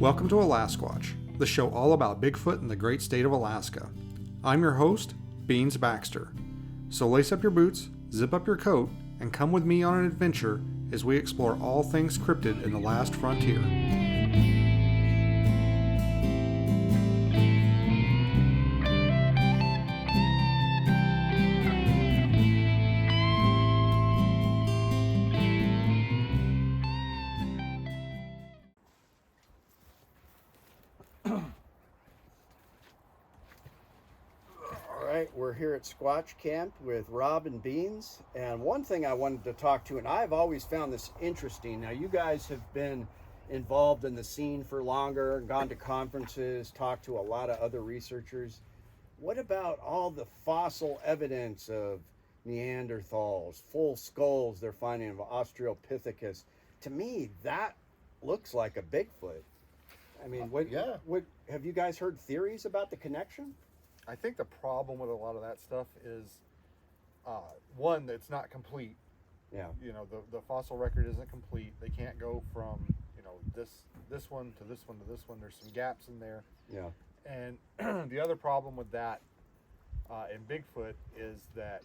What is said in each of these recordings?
Welcome to Alasquatch, the show all about Bigfoot in the great state of Alaska. I'm your host, Beans Baxter. So lace up your boots, zip up your coat, and come with me on an adventure as we explore all things cryptid in the last frontier. We're here at Squatch Camp with Rob and Beans, and one thing I wanted to talk to, and I've always found this interesting. Now, you guys have been involved in the scene for longer, gone to conferences, talked to a lot of other researchers. What about all the fossil evidence of Neanderthals, full skulls they're finding of Australopithecus? To me, that looks like a Bigfoot. I mean, what have you guys heard theories about the connection? I think the problem with a lot of that stuff is, one, that it's not complete. Yeah. You know, the fossil record isn't complete. They can't go from, this one to this one to this one. There's some gaps in there. Yeah. And the other problem with that in Bigfoot is that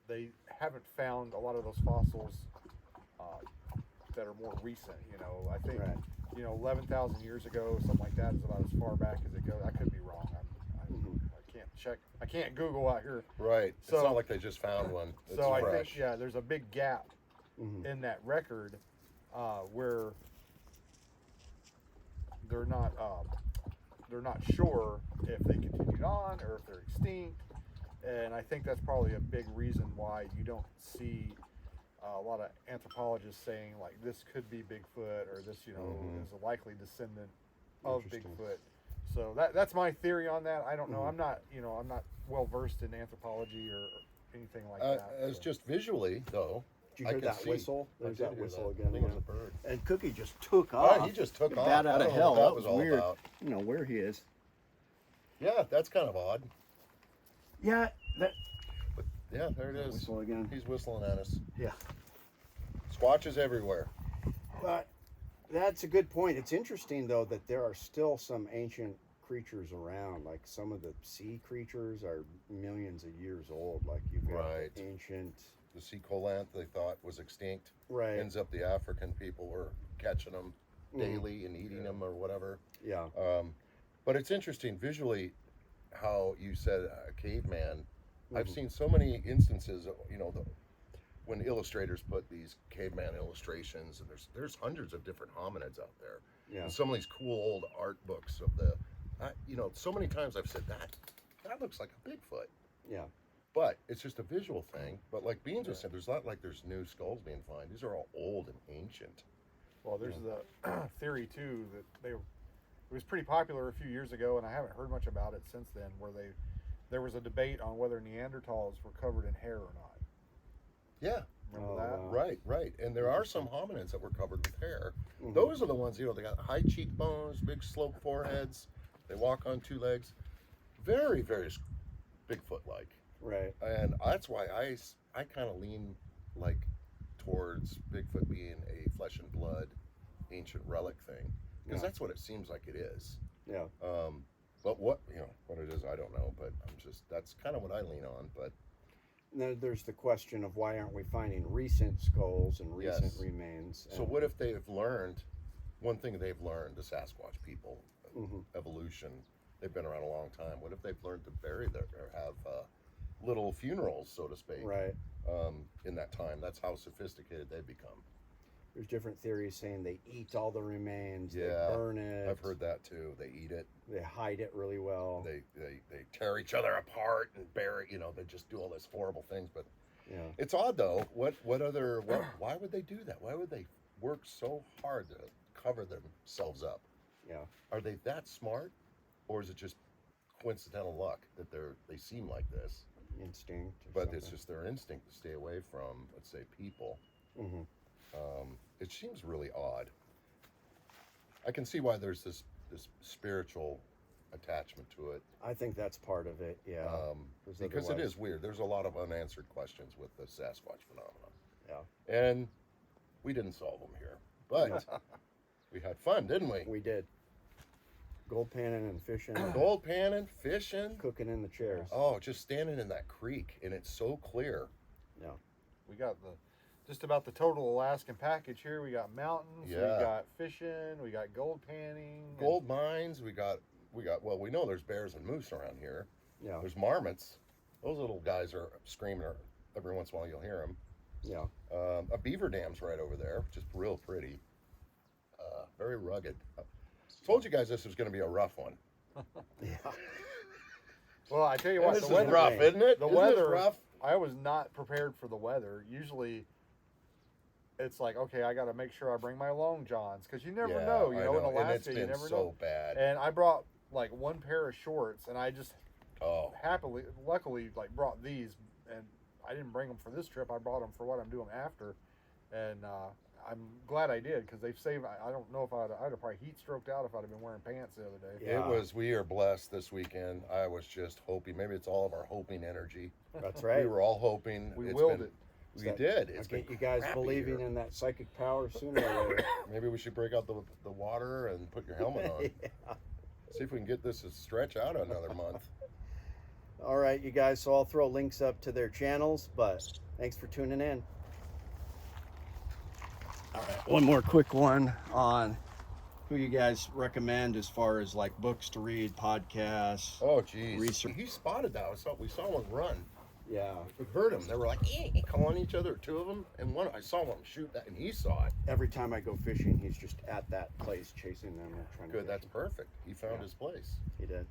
they haven't found a lot of those fossils that are more recent. I think, 11,000 years ago, something like that is about as far back as it goes. I could be wrong. I can't check. I can't Google out here. Right. So, it's not like they just found one. It's so fresh. I think, there's a big gap in that record where they're not sure if they continued on or if they're extinct. And I think that's probably a big reason why you don't see a lot of anthropologists saying like this could be Bigfoot or this is a likely descendant of Bigfoot. So that's my theory on that. I don't know. I'm not well versed in anthropology or anything like that. As just visually though. Did you hear that whistle? There's that whistle again. I think it was a bird. And Cookie just took off. Oh, he just took off. Bat out of hell. That was all weird. about. You know where he is. Yeah, that's kind of odd. Yeah. Yeah, there it is. Whistle again. He's whistling at us. Yeah. Squatches everywhere. But that's a good point. It's interesting though that there are still some ancient creatures around. Like some of the sea creatures are millions of years old. Like you've got ancient. The sea colant they thought was extinct. Right. Ends up the African people were catching them daily and eating them or whatever. Yeah. But it's interesting visually how you said a caveman. I've seen so many instances of, when illustrators put these caveman illustrations, and there's hundreds of different hominids out there. Yeah. And some of these cool old art books of so many times I've said that looks like a Bigfoot. Yeah. But it's just a visual thing. But like Beans was saying, there's not like there's new skulls being found. These are all old and ancient. Well, there's the theory too that it was pretty popular a few years ago, and I haven't heard much about it since then, where there was a debate on whether Neanderthals were covered in hair or not. Yeah. Remember that? Wow. Right. And there are some hominids that were covered with hair. Those are the ones, they got high cheekbones, big sloped foreheads. They walk on two legs. Very, very Bigfoot-like. Right. And that's why I kind of lean like towards Bigfoot being a flesh and blood ancient relic thing. Because that's what it seems like it is. Yeah. But what it is, I don't know. But that's kind of what I lean on. But then there's the question of why aren't we finding recent skulls and recent remains? So what if they've learned, one thing they've learned, the Sasquatch people, evolution, they've been around a long time. What if they've learned to bury or have little funerals, so to speak, in that time? That's how sophisticated they've become. There's different theories saying they eat all the remains, they burn it. I've heard that too. They eat it. They hide it really well. They tear each other apart and bury, they just do all these horrible things. But it's odd though. Why would they do that? Why would they work so hard to cover themselves up? Yeah. Are they that smart? Or is it just coincidental luck that they seem like this? Instinct. But it's just their instinct to stay away from, let's say, people. It seems really odd. I can see why there's this spiritual attachment to it. I think that's part of it, yeah. Because it is weird. There's a lot of unanswered questions with the Sasquatch phenomenon. Yeah. And we didn't solve them here. But We had fun, didn't we? We did. Gold panning and fishing. Gold panning, fishing. Cooking in the chairs. Oh, just standing in that creek, and it's so clear. Yeah. We got just about the total Alaskan package here. We got mountains, we got fishing, we got gold panning, gold mines. We got. Well, we know there's bears and moose around here. Yeah. There's marmots. Those little guys are screaming. Every once in a while, you'll hear them. Yeah. A beaver dam's right over there, just real pretty. Very rugged. Told you guys this was going to be a rough one. Yeah. Well, I tell you what, this the weather is rough, isn't it? The Isn't weather. it rough? I was not prepared for the weather. Usually, it's like, okay, I got to make sure I bring my long johns because you never know. You know, in Alaska, and it's been you never so know. bad. And I brought like one pair of shorts, and I just luckily, like brought these, and I didn't bring them for this trip. I brought them for what I'm doing after, and I'm glad I did because they've saved. I don't know if I'd have probably heat stroked out if I'd have been wearing pants the other day. Yeah. We are blessed this weekend. I was just hoping. Maybe it's all of our hoping energy. That's right. We were all hoping. We willed it. We did. It's get you guys believing in that psychic power sooner or later. Maybe we should break out the water and put your helmet on. Yeah. See if we can get this to stretch out another month. All right, you guys. So I'll throw links up to their channels, but thanks for tuning in. All right, one more quick one on who you guys recommend as far as like books to read, podcasts. Oh, geez. Research. He spotted that. We saw one run. Yeah. We heard them. They were like, calling each other, two of them. And I saw one shoot that, and he saw it. Every time I go fishing, he's just at that place chasing them and trying to Good, that's perfect. He found his place. He did.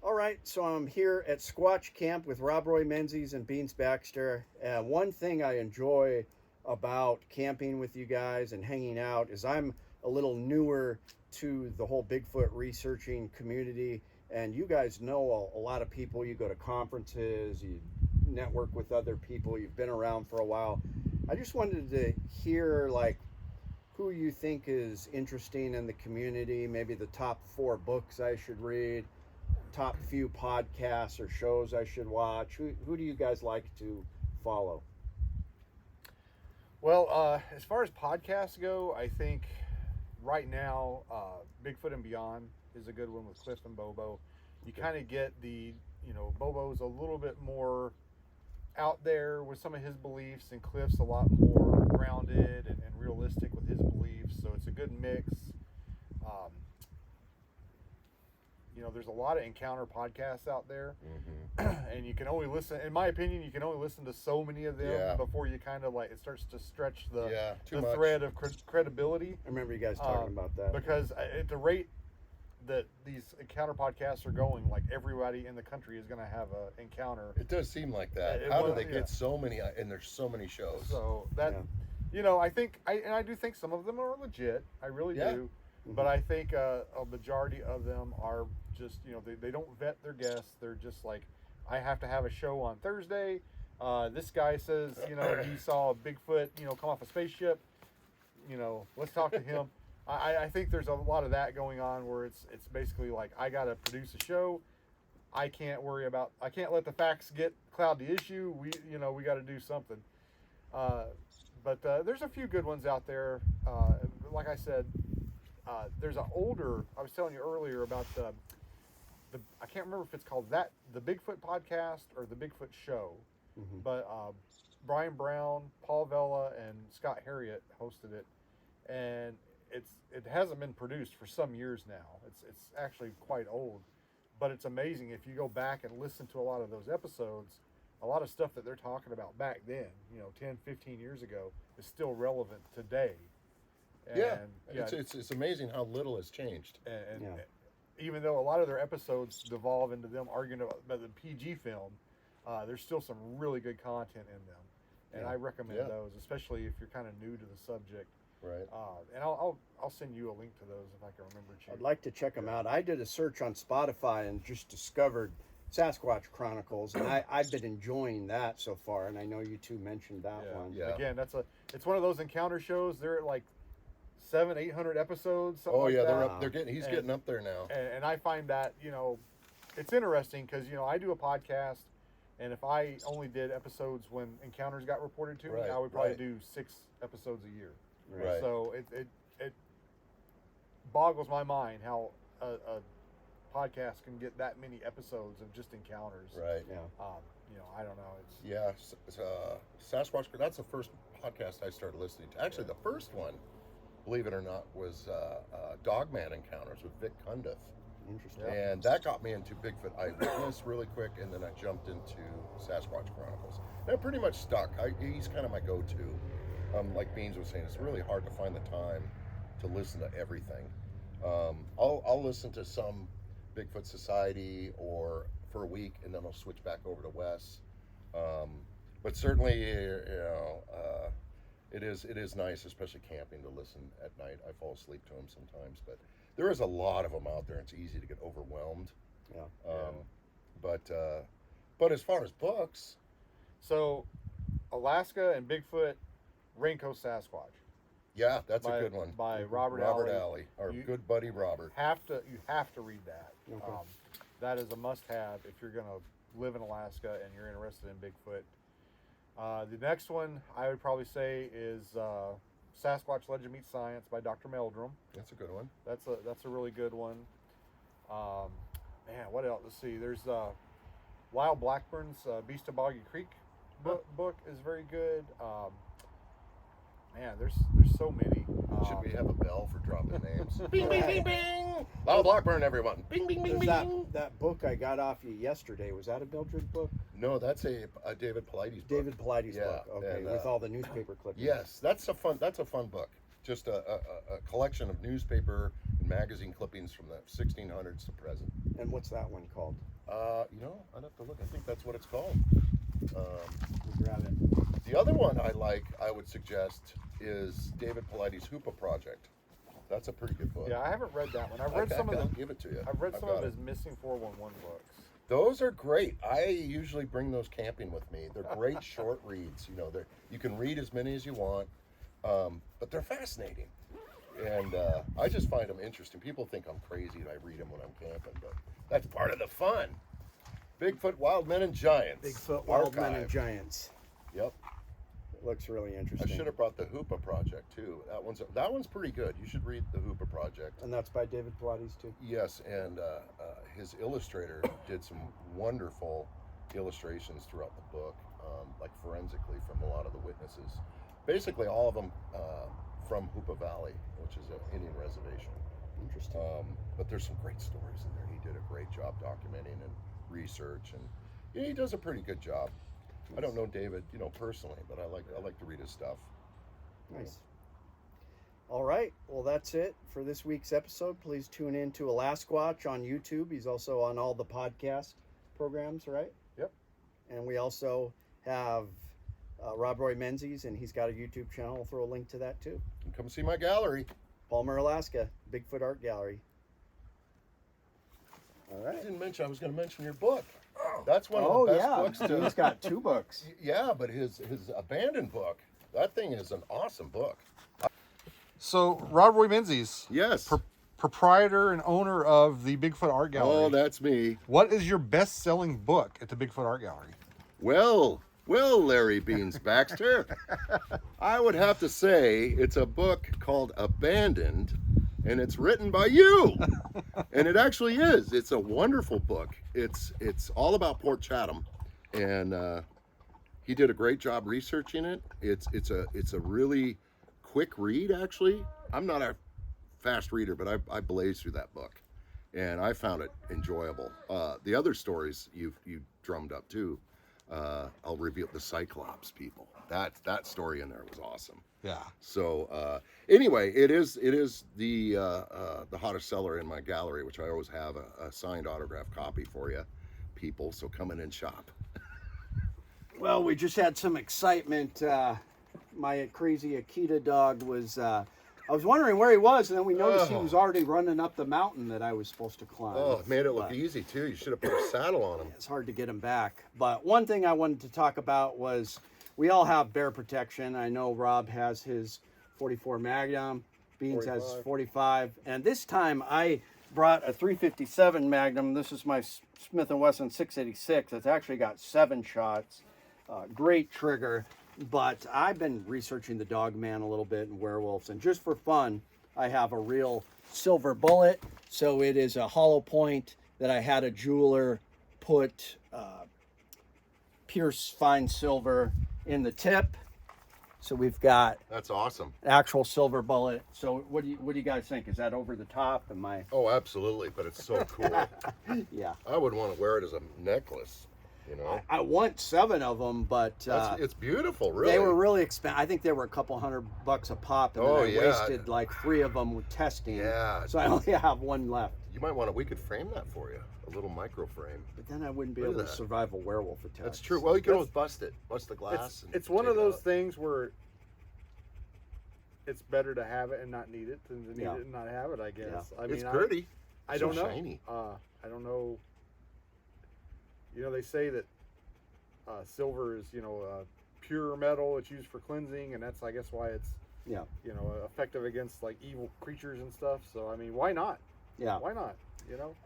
All right, so I'm here at Squatch Camp with Robroy Menzies and Beans Baxter. One thing I enjoy about camping with you guys and hanging out is I'm a little newer to the whole Bigfoot researching community, and you guys know a lot of people. You go to conferences, you network with other people, you've been around for a while. I just wanted to hear like who you think is interesting in the community, maybe the top 4 books I should read, top few podcasts or shows I should watch. Who do you guys like to follow? Well, as far as podcasts go, I think right now, Bigfoot and Beyond is a good one with Cliff and Bobo. You kind of get Bobo's a little bit more out there with some of his beliefs, and Cliff's a lot more grounded and realistic with his beliefs. So it's a good mix. There's a lot of encounter podcasts out there, and you can only listen, in my opinion, you can only listen to so many of them before you kind of like, it starts to stretch the thread of credibility. I remember you guys talking about that. Because at the rate that these encounter podcasts are going, like everybody in the country is going to have an encounter. It does seem like that. How do they get so many, and there's so many shows. So that, I think, I do think some of them are legit. I really do. But I think a majority of them are just, they don't vet their guests. They're just like, I have to have a show on Thursday. This guy says, he saw a Bigfoot, come off a spaceship. Let's talk to him. I think there's a lot of that going on where it's basically like, I got to produce a show. I can't let the facts cloud the issue. We got to do something. But there's a few good ones out there. Like I said, there's I was telling you earlier about I can't remember if it's called the Bigfoot podcast or the Bigfoot show, but Brian Brown, Paul Vella, and Scott Harriet hosted it, and it hasn't been produced for some years now. It's actually quite old, but it's amazing if you go back and listen to a lot of those episodes. A lot of stuff that they're talking about back then, 10, 15 years ago, is still relevant today. And, it's amazing how little has changed. And even though a lot of their episodes devolve into them arguing about the PG film, there's still some really good content in them. And I recommend those, especially if you're kind of new to the subject. Right. And I'll send you a link to those if I can remember. I'd like to check them out. I did a search on Spotify and just discovered Sasquatch Chronicles, and I've been enjoying that so far. And I know you two mentioned that one. Yeah. Again, it's one of those encounter shows. They're at like 700-800 episodes. He's getting up there now. And I find that it's interesting because I do a podcast, and if I only did episodes when encounters got reported to me, I would probably do 6 episodes a year. Right. So boggles my mind how a podcast can get that many episodes of just encounters. Right. Yeah. I don't know. It's Sasquatch. That's the first podcast I started listening to. Actually, the first one, believe it or not, was Dogman Encounters with Vic Cundiff. Interesting. And that got me into Bigfoot Eyewitness really quick, and then I jumped into Sasquatch Chronicles. And I'm pretty much stuck. He's kind of my go-to. Like Beans was saying, it's really hard to find the time to listen to everything. I'll listen to some Bigfoot Society or for a week, and then I'll switch back over to Wes. But certainly, it is nice, especially camping, to listen at night. I fall asleep to them sometimes, but there is a lot of them out there. It's easy to get overwhelmed. Yeah. But as far as books, so Alaska and Bigfoot, Raincoat Sasquatch. yeah, that's a good one by Robert Alley, our good buddy Robert. You have to read that. Okay. That is a must-have if you're going to live in Alaska and you're interested in Bigfoot. The next one I would probably say is Sasquatch Legend Meets Science by Dr. Meldrum. That's a good one. That's a really good one. Man, what else? Let's see. There's Lyle Blackburn's Beast of Boggy Creek book is very good. Man, there's so many. Should we have a bell for dropping names? Bing, bing, bing, bing. Lyle Blackburn, everyone. Bing, bing, bing, bing. That book I got off you yesterday, was that a Mildred book? No, that's a David Pilates book. David Pilates book. Okay, and, with all the newspaper clippings. Yes, that's a fun book. Just a collection of newspaper and magazine clippings from the 1600s to present. And what's that one called? I'd have to look. I think that's what it's called. We'll grab it. The other one I would suggest is David Pilates' Hoopa Project. That's a pretty good book. Yeah, I haven't read that one. I've read I'll give it to you. I've read some of got his Missing 411 books. Those are great. I usually bring those camping with me. They're great short reads. You can read as many as you want, but they're fascinating. And I just find them interesting. People think I'm crazy and I read them when I'm camping, but that's part of the fun. Bigfoot, Wild Men, and Giants. Bigfoot, Wild Men, and Archive. Giants. Yep. It looks really I interesting. should have brought the Hoopa Project too. That one's pretty good. You should read the Hoopa Project. And that's by David Pilates too? Yes, and his illustrator did some wonderful illustrations throughout the book, like forensically from a lot of the witnesses. Basically, all of them from Hoopa Valley, which is an Indian reservation. Interesting. But there's some great stories in there. He did a great job documenting and research, and he does a pretty good job. I don't know David, personally, but I like to read his stuff. Nice. All right. Well, that's it for this week's episode. Please tune in to Alasquatch on YouTube. He's also on all the podcast programs, right? Yep. And we also have Robroy Menzies, and he's got a YouTube channel. We'll throw a link to that too. And come see my gallery. Palmer, Alaska, Bigfoot Art Gallery. All right. I was going to mention your book. That's one of the best books to... He's got 2 books. Yeah, but his abandoned book, that thing is an awesome book. So, Rob Roy Menzies, Yes. proprietor and owner of the Bigfoot Art Gallery. Oh, that's me. What is your best-selling book at the Bigfoot Art Gallery? Well, Larry Beans Baxter, I would have to say it's a book called Abandoned, and it's written by you. And it actually is. It's a wonderful book. It's all about Port Chatham, and he did a great job researching it. It's a really quick read, actually. I'm not a fast reader, but I blazed through that book, and I found it enjoyable. The other stories you drummed up too. I'll reveal the Cyclops people. That story in there was awesome. Yeah. So anyway, it is the hottest seller in my gallery, which I always have a signed autographed copy for you, people. So come in and shop. Well, we just had some excitement. My crazy Akita dog was, I was wondering where he was, and then we noticed he was already running up the mountain that I was supposed to climb. Oh, it made it look easy too. You should have put a saddle on him. It's hard to get him back. But one thing I wanted to talk about was we all have bear protection. I know Rob has his 44 Magnum. Beans has 45. And this time I brought a 357 Magnum. This is my Smith & Wesson 686. It's actually got 7 shots. Great trigger. But I've been researching the Dogman a little bit and werewolves. And just for fun, I have a real silver bullet. So it is a hollow point that I had a jeweler put pierce fine silver in the tip. So we've got That's awesome. actual silver bullet. So what do you guys think? Is that over the top? Am I? Oh, absolutely. But it's so cool. Yeah. I would want to wear it as a necklace. You know, I want 7 of them, but it's beautiful. Really, they were really expensive. I think they were a couple $100 a pop, and then I wasted like 3 of them with testing. Yeah. So I only have 1 left. You might want to. We could frame that for you, a little micro frame. But then I wouldn't be able to survive a werewolf attack. That's true. Well, you can always bust it, bust the glass. It's one of those things where it's better to have it and not need it than to need it and not have it. I guess. Yeah. I mean, it's pretty. I don't know. Shiny. I don't know. You know, they say that silver is, pure metal. It's used for cleansing, and that's, I guess, why it's, effective against like evil creatures and stuff. So, I mean, why not? Yeah. Why not?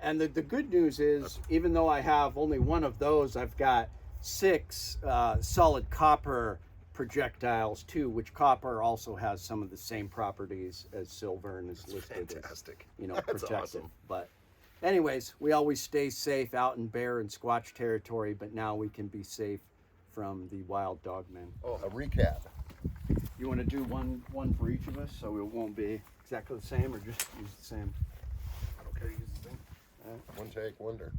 And the good news is, even though I have only 1 of those, I've got 6 solid copper projectiles too, which copper also has some of the same properties as silver and is listed fantastic. as, That's protective. awesome. But anyways, we always stay safe out in bear and squatch territory, but now we can be safe from the wild dogmen. Oh, a recap. You want to do one for each of us, so it won't be exactly the same, or just use the same? I don't care to use this thing. One take wonder.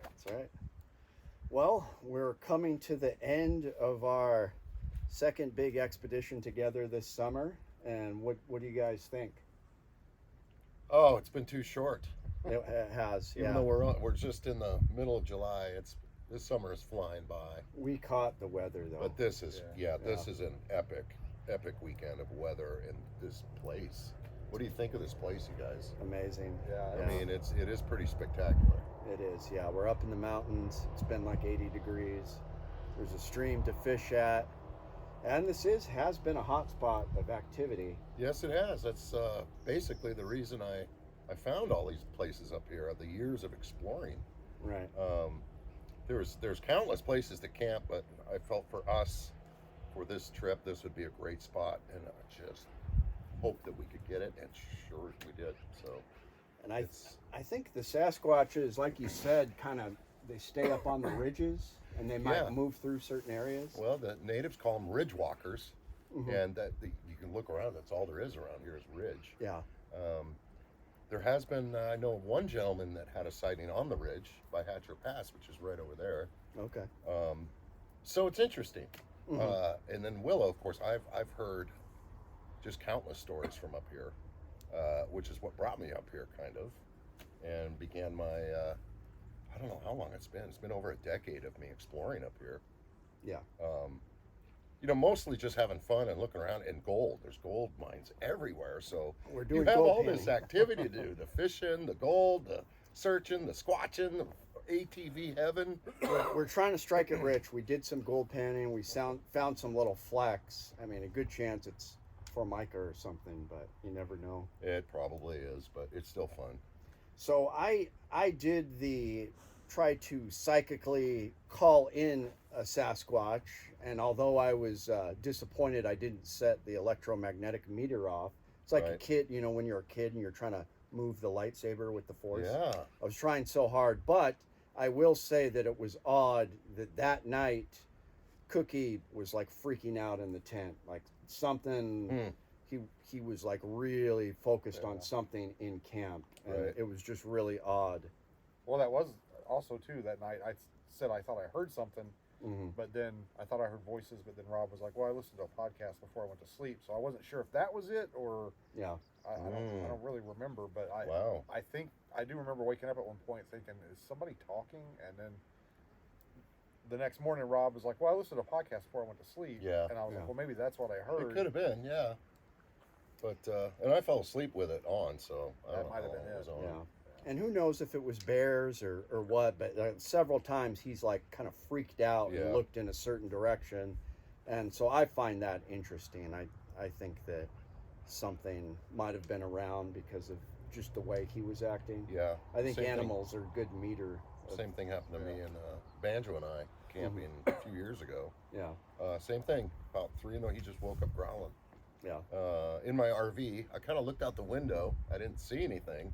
That's all right. Well, we're coming to the end of our second big expedition together this summer, and what do you guys think? Oh, it's been too short. It has, Even though we're just in the middle of July, this summer is flying by. We caught the weather though. But this is this is an epic weekend of weather in this place. What do you think of this place, you guys? Amazing. Yeah. I mean, it is pretty spectacular. It is. Yeah, we're up in the mountains. It's been like 80 degrees. There's a stream to fish at, and this has been a hot spot of activity. Yes, it has. That's basically the reason I found all these places up here, the years of exploring. Right. There's countless places to camp, but I felt for us, for this trip, this would be a great spot, and I just hoped that we could get it, and sure we did. So, and I think the Sasquatches, like you said, they stay up on the ridges, and they might move through certain areas. Well, the natives call them ridge walkers, and you can look around. That's all there is around here is ridge. Yeah. There has been, I know of one gentleman that had a sighting on the ridge by Hatcher Pass, which is right over there. Okay. So it's interesting. And then Willow, of course, I've heard just countless stories from up here, which is what brought me up here, kind of, and began my, I don't know how long it's been. It's been over a decade of me exploring up here. Yeah. Mostly just having fun and looking around, and gold. There's gold mines everywhere. So we're doing you have gold all panning. this activity to do: the fishing, the gold, the searching, the squatching, the ATV heaven. We're trying to strike it rich. We did some gold panning. We found some little flecks. I mean, a good chance it's Formica or something, but you never know. It probably is, but it's still fun. So I tried to psychically call in a Sasquatch, and although I was disappointed I didn't set the electromagnetic meter off. It's like a kid, when you're a kid and you're trying to move the lightsaber with the Force. Yeah. I was trying so hard, but I will say that it was odd that night Cookie was like freaking out in the tent, like something. He was like really focused on something in camp, and it was just really odd. Well, that was also too that night. I said I thought I heard something, but then I thought I heard voices. But then Rob was like, "Well, I listened to a podcast before I went to sleep, so I wasn't sure if that was it or I don't really remember." But I think I do remember waking up at one point thinking, "Is somebody talking?" And then the next morning, Rob was like, "Well, I listened to a podcast before I went to sleep." Yeah. And I was like, "Well, maybe that's what I heard." It could have been, yeah. But and I fell asleep with it on, so I don't know might have how been long it was on. Yeah. And who knows if it was bears or what, but several times he's like kind of freaked out and looked in a certain direction. And so I find that interesting. I think that something might have been around because of just the way he was acting. Yeah. I think Same animals are a good meter. Same thing happened to me and Banjo and I camping a few years ago. Yeah. Same thing. About 3 in the morning, he just woke up growling. Yeah. In my RV. I kind of looked out the window. I didn't see anything,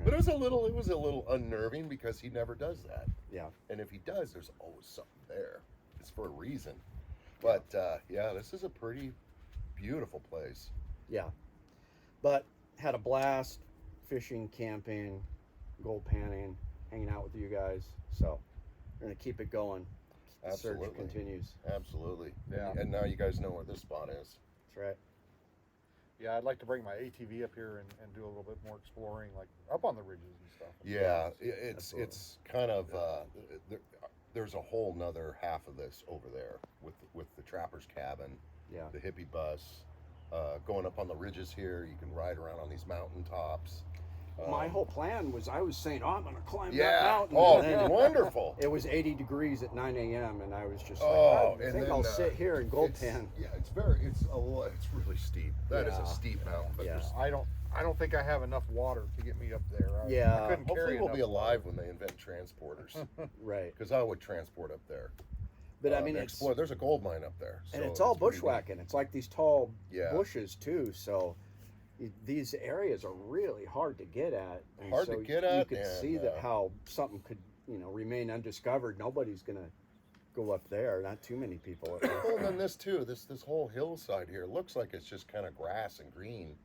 but it was a little unnerving because he never does that. Yeah. And if he does, there's always something there. It's for a reason. But yeah, this is a pretty beautiful place. Yeah. But had a blast fishing, camping, gold panning, hanging out with you guys. So we're going to keep it going. The Absolutely. search continues. Absolutely. Yeah. And now you guys know where this spot is. That's right. Yeah, I'd like to bring my ATV up here and do a little bit more exploring, like up on the ridges and stuff. Yeah, it's kind of there's a whole nother half of this over there with the trapper's cabin, Yeah. the hippie bus, going up on the ridges here. You can ride around on these mountain tops. My whole plan was I was saying, oh, I'm going to climb that Yeah. mountain. Oh, And then wonderful. It was 80 degrees at 9 a.m. and I was just Oh, like, I and think then, I'll sit here and gold it's- pan. Yeah, it's really steep. That is Yeah. a steep mountain. But Yeah. I don't think I have enough water to get me up there. I Yeah. couldn't hopefully carry we'll be enough alive when they invent transporters. Right. Because I would transport up there. But I mean, explore. There's a gold mine up there, and so it's all pretty neat. bushwhacking. It's like these tall Yeah. bushes too. So these areas are really hard to get at. And Hard so to get You at, could and, see that how something could, remain undiscovered. Nobody's gonna go up there. Not too many people. At least. Well, and then this too. This whole hillside here looks like it's just kind of grass and green,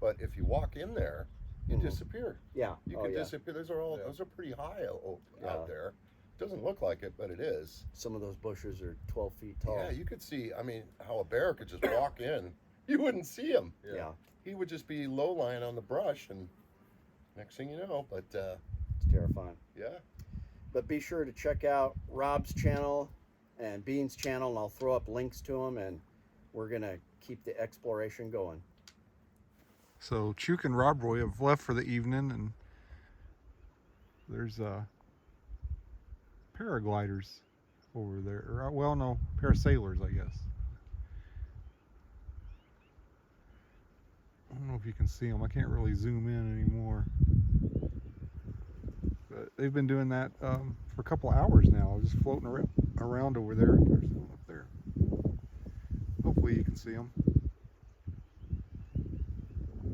but if you walk in there, you disappear. Yeah. You Oh, can yeah. disappear. Those are pretty high Yeah. out there. Doesn't look like it, but it is. Some of those bushes are 12 feet tall. Yeah, you could see. I mean, how a bear could just walk in. You wouldn't see him. Yeah. He would just be low lying on the brush, and next thing you know, but It's terrifying. yeah. But be sure to check out Rob's channel and Bean's channel, and I'll throw up links to them, and we're going to keep the exploration going. So Chuke and Robroy have left for the evening, and there's paragliders over there. Or, well, no, parasailers, I guess. I don't know if you can see them. I can't really zoom in anymore. But they've been doing that for a couple hours now, just floating around over there. There's one up there. Hopefully you can see them.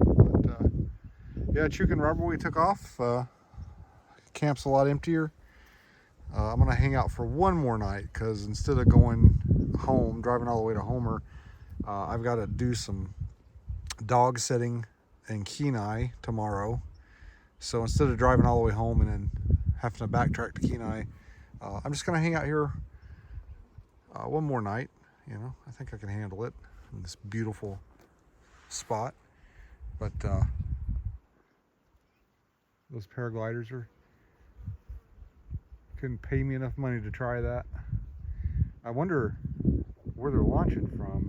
But yeah, Chuke and Robroy took off. Camp's a lot emptier. I'm gonna hang out for one more night because instead of going home, driving all the way to Homer, I've got to do some dog sitting in Kenai tomorrow. So instead of driving all the way home and then having to backtrack to Kenai, I'm just gonna hang out here one more night. I think I can handle it in this beautiful spot. But those paragliders couldn't pay me enough money to try that. I wonder where they're launching from.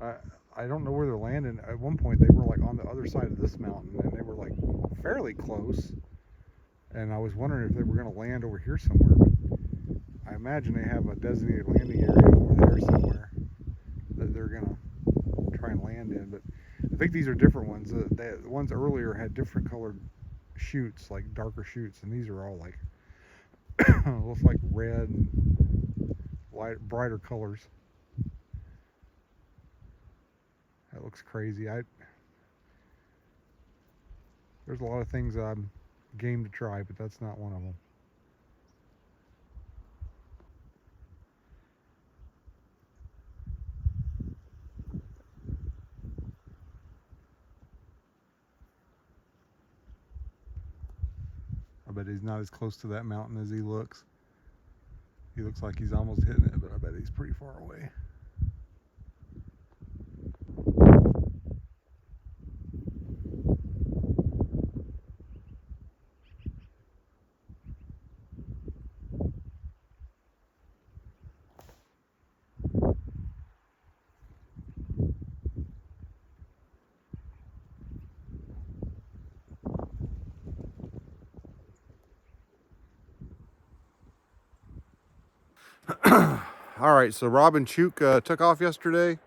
I don't know where they're landing. At one point they were like on the other side of this mountain and they were like fairly close. And I was wondering if they were going to land over here somewhere, but I imagine they have a designated landing area over there somewhere that they're going to try and land in. But I think these are different ones. The ones earlier had different colored chutes, like darker chutes, and these are all like looks like red and brighter colors. That looks crazy. There's a lot of things I'm game to try, but that's not one of them. I bet he's not as close to that mountain as he looks. He looks like he's almost hitting it, but I bet he's pretty far away. All right, so Rob and Chuke took off yesterday.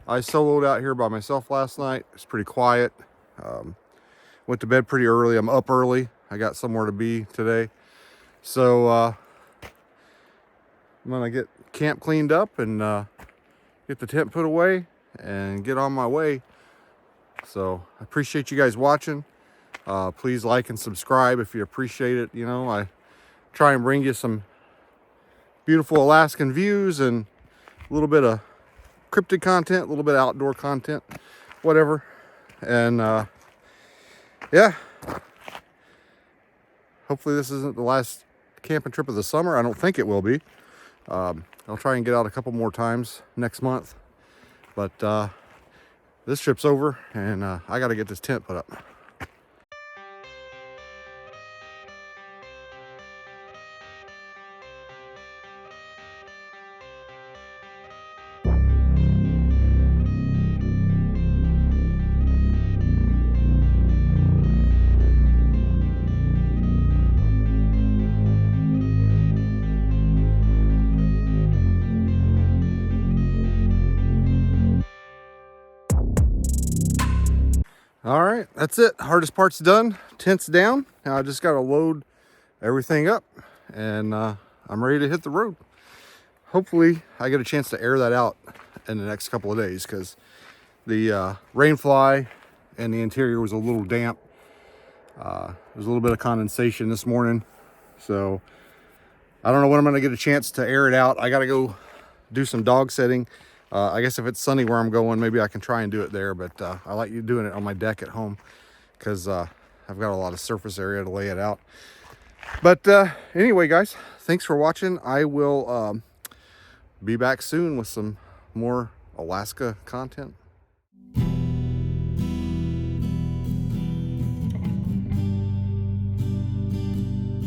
I soloed out here by myself last night. It's pretty quiet. Went to bed pretty early. I'm up early. I got somewhere to be today. So I'm gonna get camp cleaned up and get the tent put away and get on my way. So I appreciate you guys watching. Please like and subscribe if you appreciate it. You know, I try and bring you some beautiful Alaskan views and a little bit of cryptid content, a little bit of outdoor content, whatever. And yeah, hopefully this isn't the last camping trip of the summer. I don't think it will be. I'll try and get out a couple more times next month, but this trip's over, and I got to get this tent put up. All right, that's it. Hardest part's done. Tent's down. Now I just got to load everything up, and I'm ready to hit the road. Hopefully I get a chance to air that out in the next couple of days, because the rain fly and the interior was a little damp. There's a little bit of condensation this morning, so I don't know when I'm going to get a chance to air it out. I got to go do some dog setting. I guess if it's sunny where I'm going, maybe I can try and do it there, but I like you doing it on my deck at home, because I've got a lot of surface area to lay it out. But anyway, guys, thanks for watching. I will be back soon with some more Alaska content.